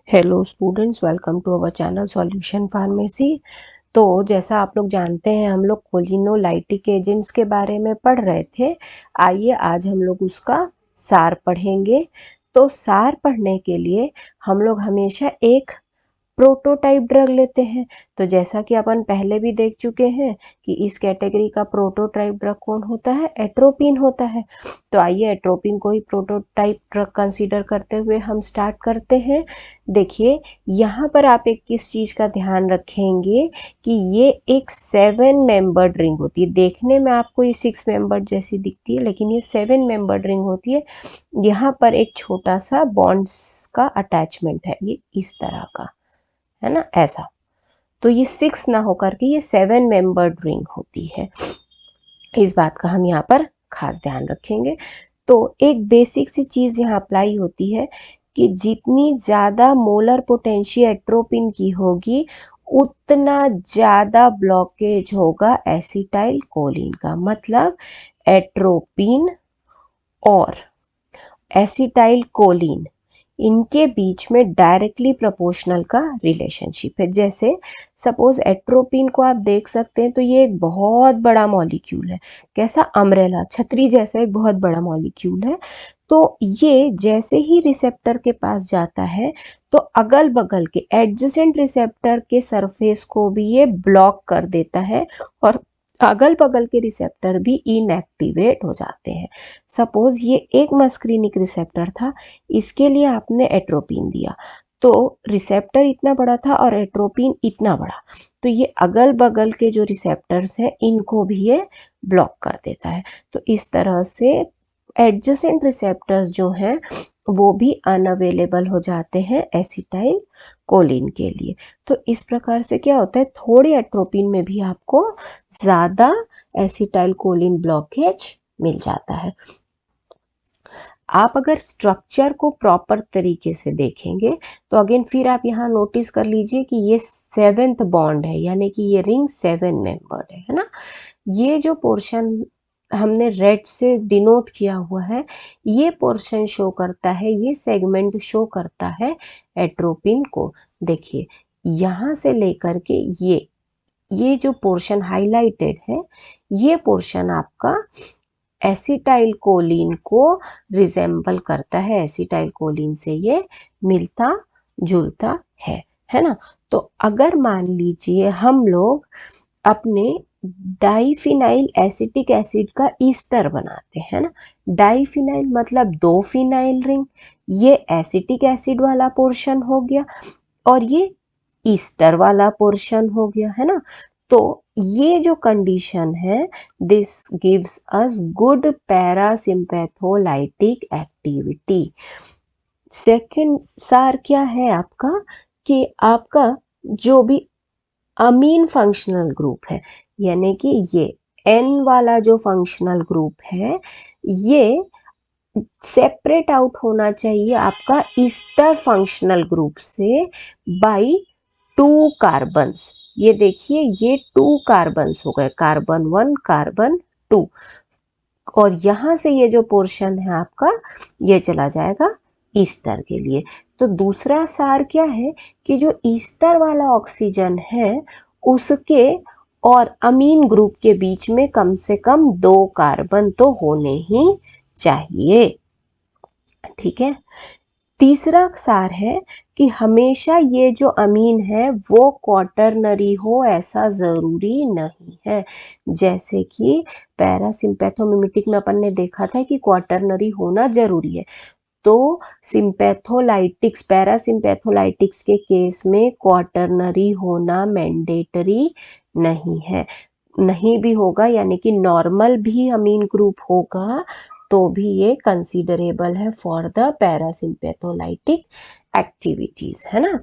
Hello students, welcome to our channel solution pharmacy. तो जैसा आप लोग जानते हैं, हम लोग कोलिनोलाइटिक एजेंट्स के बारे में पढ़ रहे थे। आइए आज हम लोग उसका सार पढ़ेंगे। तो सार पढ़ने के लिए हम लोग हमेशा एक प्रोटोटाइप ड्रग लेते हैं। तो जैसा कि अपन पहले भी देख चुके हैं कि इस कैटेगरी का प्रोटोटाइप ड्रग कौन होता है, एट्रोपिन होता है। तो आइए एट्रोपिन को ही प्रोटोटाइप ड्रग कंसीडर करते हुए हम स्टार्ट करते हैं। देखिए यहाँ पर आप एक किस चीज़ का ध्यान रखेंगे कि ये एक 7 मेंबर्ड रिंग होती है। देखने में आपको ये 6 मेंबर्ड जैसी दिखती है, लेकिन ये 7 मेंबर्ड रिंग होती है। यहाँ पर एक छोटा सा बॉन्ड्स का अटैचमेंट है, ये इस तरह का है ना, ऐसा। तो ये 6 ना होकर के ये 7 मेंबर्ड रिंग होती है। इस बात का हम यहाँ पर खास ध्यान रखेंगे। तो एक बेसिक सी चीज़ यहाँ अप्लाई होती है कि जितनी ज़्यादा मोलर पोटेंशियल एट्रोपिन की होगी, उतना ज़्यादा ब्लॉकेज होगा एसिटाइल कोलिन का। मतलब एट्रोपिन और एसिटाइल कोलिन, इनके बीच में डायरेक्टली प्रोपोर्शनल का रिलेशनशिप है। जैसे सपोज एट्रोपिन को आप देख सकते हैं, तो ये एक बहुत बड़ा मॉलिक्यूल है। कैसा, अम्ब्रेला, छतरी जैसा एक बहुत बड़ा मॉलिक्यूल है। तो ये जैसे ही रिसेप्टर के पास जाता है, तो अगल बगल के एडजेसेंट रिसेप्टर के सरफेस को भी ये ब्लॉक कर देता है और अगल बगल के रिसेप्टर भी इनएक्टिवेट हो जाते हैं। सपोज ये एक मस्क्रीनिक रिसेप्टर था, इसके लिए आपने एट्रोपिन दिया, तो रिसेप्टर इतना बड़ा था और एट्रोपिन इतना बड़ा, तो ये अगल बगल के जो रिसेप्टर्स हैं इनको भी ये ब्लॉक कर देता है। तो इस तरह से एडजेसेंट रिसेप्टर्स जो हैं वो भी अनअवेलेबल हो जाते हैं एसिटाइल कोलिन के लिए। तो इस प्रकार से क्या होता है, थोड़े एट्रोपिन में भी आपको ज़्यादा एसिटाइल कोलिन ब्लॉकेज मिल जाता है। आप अगर स्ट्रक्चर को प्रॉपर तरीके से देखेंगे तो अगेन फिर आप यहाँ नोटिस कर लीजिए कि ये 7th बॉन्ड है, यानी कि ये रिंग 7 मेंबर्ड है ना। ये जो पोर्शन हमने रेड से डिनोट किया हुआ है, ये पोर्शन शो करता है, ये सेगमेंट शो करता है एट्रोपिन को। देखिए यहाँ से लेकर के ये जो पोर्शन हाईलाइटेड है, ये पोर्शन आपका एसिटाइल कोलिन को रिजेंबल करता है, एसिटाइल कोलिन से ये मिलता जुलता है ना। तो अगर मान लीजिए हम लोग अपने डाइफिनाइल एसिटिक एसिड का ईस्टर बनाते हैं ना, डाइफिनाइल मतलब 2 फिनाइल रिंग, ये एसिटिक एसिड वाला पोर्शन हो गया और ये ईस्टर वाला पोर्शन हो गया, है ना। तो ये जो कंडीशन है, this gives us good parasympatholytic activity. Second सार क्या है आपका, कि आपका जो भी अमीन फंक्शनल ग्रुप है, यानी कि ये N वाला जो फंक्शनल ग्रुप है, ये सेपरेट आउट होना चाहिए आपका ईस्टर फंक्शनल ग्रुप से बाय 2 कार्बन्स। ये देखिए ये 2 कार्बन्स हो गए, कार्बन 1 कार्बन 2, और यहाँ से ये जो पोर्शन है आपका, ये चला जाएगा ईस्टर के लिए। तो दूसरा सार क्या है कि जो ईस्टर वाला ऑक्सीजन है उसके और अमीन ग्रुप के बीच में कम से कम 2 कार्बन तो होने ही चाहिए, ठीक है। तीसरा सार है कि हमेशा ये जो अमीन है वो क्वाटरनरी हो, ऐसा ज़रूरी नहीं है। जैसे कि पैरासिम्पैथोमिमेटिक में अपन ने देखा था कि क्वाटरनरी होना ज़रूरी है। तो सिम्पैथोलाइटिक्स, पैरासिम्पैथोलाइटिक्स के केस में क्वाटरनरी होना मैंडेटरी नहीं है, नहीं भी होगा, यानी कि नॉर्मल भी अमीन ग्रुप होगा तो भी ये कंसीडरेबल है फॉर द पैरासिम्पैथोलाइटिक एक्टिविटीज, है ना।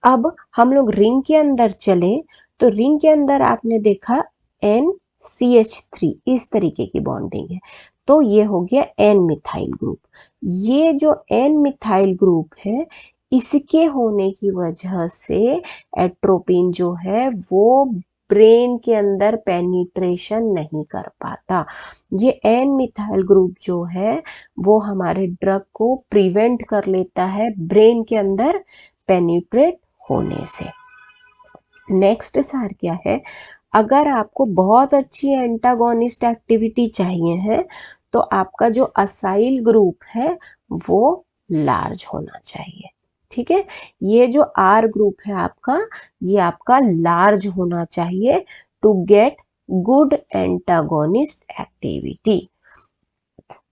अब हम लोग रिंग के अंदर चले, तो रिंग के अंदर आपने देखा NCH3 इस तरीके की बॉन्डिंग है, तो ये हो गया N मिथाइल ग्रुप। ये जो N मिथाइल ग्रुप है, इसके होने की वजह से एट्रोपिन जो है वो ब्रेन के अंदर पेनिट्रेशन नहीं कर पाता। ये एन मिथाइल ग्रुप जो है वो हमारे ड्रग को प्रिवेंट कर लेता है ब्रेन के अंदर पेनिट्रेट होने से। नेक्स्ट सार क्या है, अगर आपको बहुत अच्छी एंटागोनिस्ट एक्टिविटी चाहिए है तो आपका जो असाइल ग्रुप है वो लार्ज होना चाहिए। ठीक है, ये जो आर ग्रुप है आपका, ये आपका लार्ज होना चाहिए to get good antagonist activity.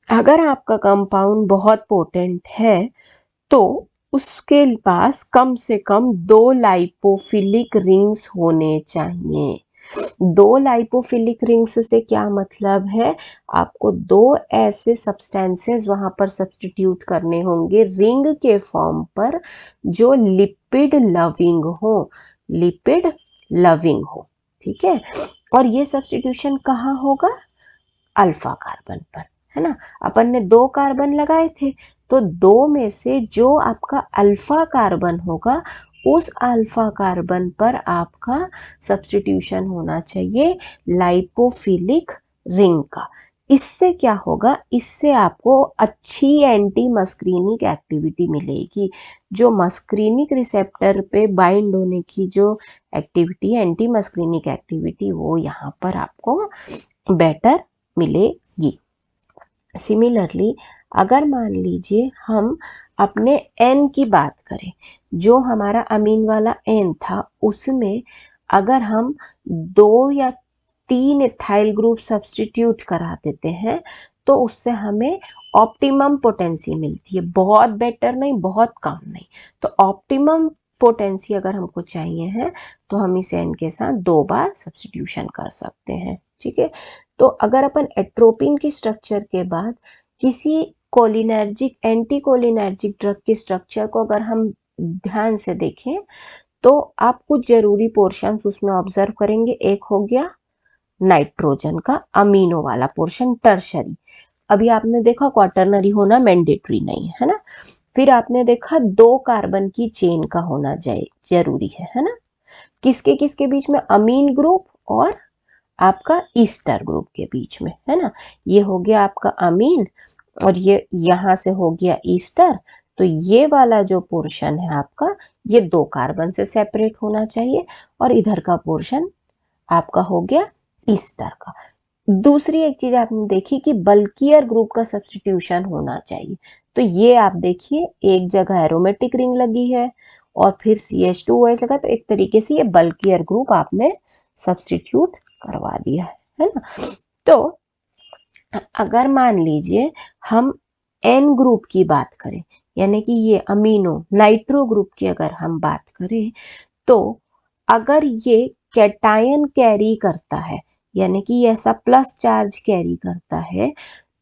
अगर आपका कंपाउंड बहुत पोटेंट है तो उसके पास कम से कम 2 लाइपोफिलिक रिंग्स होने चाहिए। 2 लाइपोफिलिक रिंग्स से क्या मतलब है, आपको 2 ऐसे सब्सटेंसेस वहां पर सब्स्टिट्यूट करने होंगे रिंग के फॉर्म पर जो लिपिड लविंग हो, लिपिड लविंग हो। ठीक है, और ये सब्स्टिट्यूशन कहाँ होगा, अल्फा कार्बन पर, है ना। अपन ने 2 कार्बन लगाए थे तो 2 में से जो आपका अल्फा कार्बन होगा उस अल्फा कार्बन पर आपका सब्स्टिट्यूशन होना चाहिए लाइपोफिलिक रिंग का। इससे क्या होगा, इससे आपको अच्छी एंटी मस्क्रीनिक एक्टिविटी मिलेगी। जो मस्क्रीनिक रिसेप्टर पे बाइंड होने की जो एक्टिविटी, एंटी मस्क्रीनिक एक्टिविटी, वो यहाँ पर आपको बेटर मिलेगी। सिमिलरली अगर मान लीजिए हम अपने एन की बात करें, जो हमारा अमीन वाला एन था उसमें अगर हम 2 या 3 इथाइल ग्रुप सब्स्टिट्यूट करा देते हैं तो उससे हमें ऑप्टिमम पोटेंसी मिलती है, बहुत बेटर नहीं, बहुत कम नहीं। तो ऑप्टिमम पोटेंसी अगर हमको चाहिए है तो हम इस एन के साथ 2 बार सब्स्टिट्यूशन कर सकते हैं। ठीक है, तो अगर अपन एट्रोपिन की स्ट्रक्चर के बाद किसी कोलिनर्जिक, एंटी कोलिनर्जिक ड्रग के स्ट्रक्चर को अगर हम ध्यान से देखें तो आप कुछ जरूरी पोर्शंस उसमें ऑब्जर्व करेंगे। एक हो गया नाइट्रोजन का अमीनो वाला पोर्शन, टर्शरी। अभी आपने देखा क्वाटरनरी होना मैंडेटरी नहीं है ना। फिर आपने देखा 2 कार्बन की चेन का होना जरूरी है ना। किसके किसके बीच में, अमीन ग्रुप और आपका ईस्टर ग्रुप के बीच में, है ना। ये हो गया आपका अमीन और ये यहां से हो गया ईस्टर। तो ये वाला जो पोर्शन है आपका, ये 2 कार्बन से सेपरेट होना चाहिए और इधर का पोर्शन आपका हो गया ईस्टर का। दूसरी एक चीज आपने देखी कि बल्कियर ग्रुप का सब्स्टिट्यूशन होना चाहिए। तो ये आप देखिए, एक जगह एरोमेटिक रिंग लगी है और फिर CH2OH लगा, तो एक तरीके से ये बल्कियर ग्रुप आपने सब्स्टिट्यूट करवा दिया है ना। तो अगर मान लीजिए हम एन ग्रुप की बात करें, यानी कि ये अमीनो नाइट्रो ग्रुप की अगर हम बात करें, तो अगर ये कैटायन कैरी करता है, यानी कि ऐसा प्लस चार्ज कैरी करता है,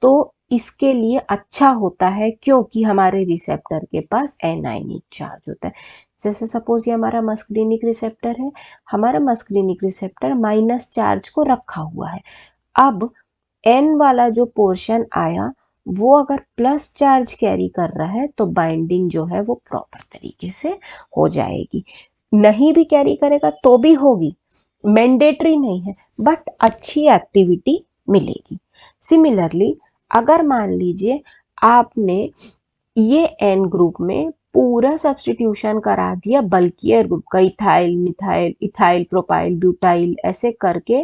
तो इसके लिए अच्छा होता है क्योंकि हमारे रिसेप्टर के पास एनायनिक चार्ज होता है। जैसे सपोज ये हमारा मस्कुलिनिक रिसेप्टर है, हमारा मस्कुलिनिक रिसेप्टर माइनस चार्ज को रखा हुआ है। अब एन वाला जो पोर्शन आया वो अगर प्लस चार्ज कैरी कर रहा है तो बाइंडिंग जो है वो प्रॉपर तरीके से हो जाएगी। नहीं भी कैरी करेगा तो भी होगी, मैंडेटरी नहीं है, बट अच्छी एक्टिविटी मिलेगी। सिमिलरली अगर मान लीजिए आपने ये एन ग्रुप में पूरा सब्स्टिट्यूशन करा दिया बल्कियर ग्रुप का, ethyl methyl ethyl propyl butyl ऐसे करके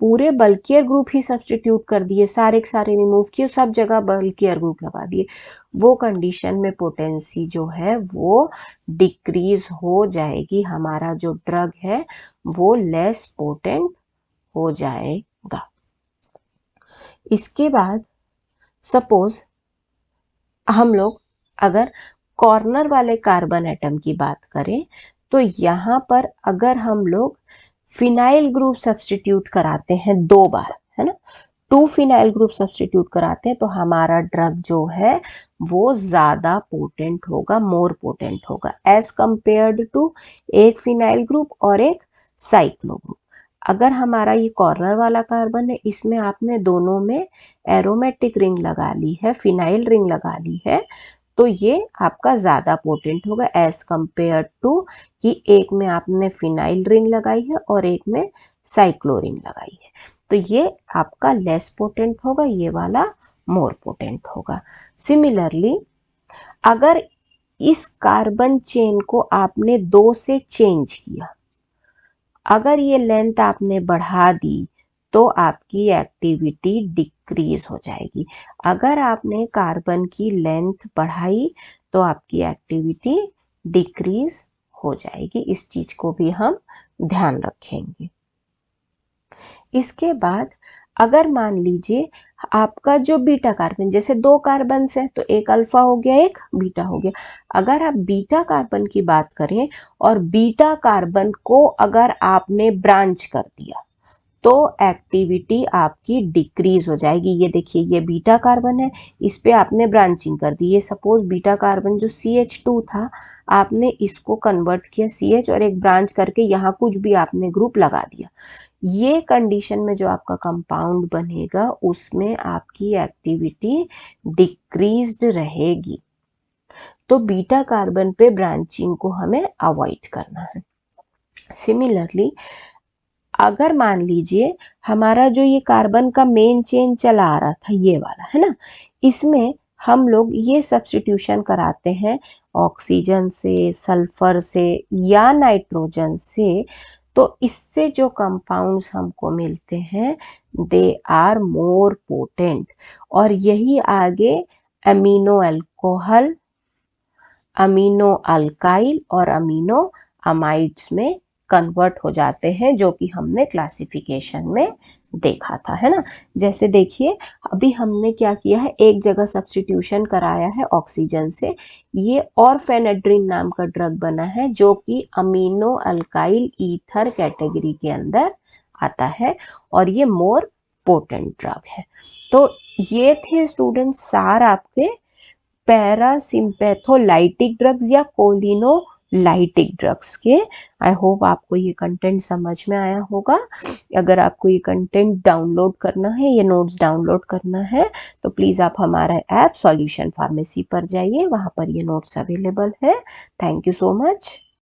पूरे बल्कियर ग्रुप ही सब्स्टिट्यूट कर दिए, सारे के सारे रिमूव किए, सब जगह बल्कियर ग्रुप लगा दिए, वो कंडीशन में पोटेंसी जो है वो डिक्रीज हो जाएगी, हमारा जो ड्रग है वो लेस पोटेंट हो जाएगा। इसके बाद सपोज हम लोग अगर कॉर्नर वाले कार्बन एटम की बात करें तो यहाँ पर अगर हम लोग फिनाइल ग्रुप सब्स्टिट्यूट कराते हैं 2 बार, है ना, 2 फिनाइल ग्रुप सब्स्टिट्यूट कराते हैं तो हमारा ड्रग जो है वो ज्यादा पोटेंट होगा, मोर पोटेंट होगा एज कंपेयर्ड टू एक फिनाइल ग्रुप और एक साइक्लो ग्रुप। अगर हमारा ये कॉर्नर वाला कार्बन है, इसमें आपने दोनों में एरोमेटिक रिंग लगा ली है, फिनाइल रिंग लगा ली है, तो ये आपका ज्यादा पोटेंट होगा एज कंपेयर टू कि एक में आपने फिनाइल रिंग लगाई है और एक में साइक्लो रिंग लगाई है, तो ये आपका लेस पोटेंट होगा, ये वाला मोर पोटेंट होगा। सिमिलरली अगर इस कार्बन चेन को आपने 2 से चेंज किया, अगर ये लेंथ आपने बढ़ा दी तो आपकी एक्टिविटी डिक्रीज हो जाएगी। अगर आपने कार्बन की लेंथ बढ़ाई तो आपकी एक्टिविटी डिक्रीज हो जाएगी। इस चीज को भी हम ध्यान रखेंगे। इसके बाद अगर मान लीजिए आपका जो बीटा कार्बन, जैसे 2 कार्बन है तो एक अल्फा हो गया एक बीटा हो गया, अगर आप बीटा कार्बन की बात करें और बीटा कार्बन को अगर आपने ब्रांच कर दिया तो एक्टिविटी आपकी डिक्रीज हो जाएगी। ये देखिए ये बीटा कार्बन है, इस पे आपने ब्रांचिंग कर दी। ये सपोज बीटा कार्बन जो CH2 था आपने इसको कन्वर्ट किया CH और एक ब्रांच करके यहाँ कुछ भी आपने ग्रुप लगा दिया। ये कंडीशन में जो आपका कंपाउंड बनेगा उसमें आपकी एक्टिविटी डिक्रीज्ड रहेगी। तो बीटा कार्बन पे ब्रांचिंग को हमें अवॉइड करना है। सिमिलरली अगर मान लीजिए हमारा जो ये कार्बन का मेन चेन चला आ रहा था ये वाला है ना, इसमें हम लोग ये सब्स्टिट्यूशन कराते हैं ऑक्सीजन से, सल्फर से या नाइट्रोजन से, तो इससे जो कंपाउंड्स हमको मिलते हैं दे आर मोर पोटेंट, और यही आगे अमीनो अल्कोहल, अमीनो अल्काइल और अमीनो अमाइड्स में कन्वर्ट हो जाते हैं, जो कि हमने क्लासिफिकेशन में देखा था, है ना। जैसे देखिए अभी हमने क्या किया है, एक जगह सब्स्टिट्यूशन कराया है ऑक्सीजन से, ये ऑरफेनेड्रिन नाम का ड्रग बना है जो कि अमीनो अल्काइल ईथर कैटेगरी के अंदर आता है और ये मोर पोटेंट ड्रग है। तो ये थे स्टूडेंट्स सार आपके पैरासिम्पैथोलाइटिक ड्रग्स या कोलिनोलाइटिक ड्रग्स के। आई होप आपको ये कंटेंट समझ में आया होगा। अगर आपको ये कंटेंट डाउनलोड करना है, ये नोट्स डाउनलोड करना है, तो प्लीज़ आप हमारा ऐप सॉल्यूशन फार्मेसी पर जाइए, वहाँ पर ये नोट्स अवेलेबल है। Thank you so much.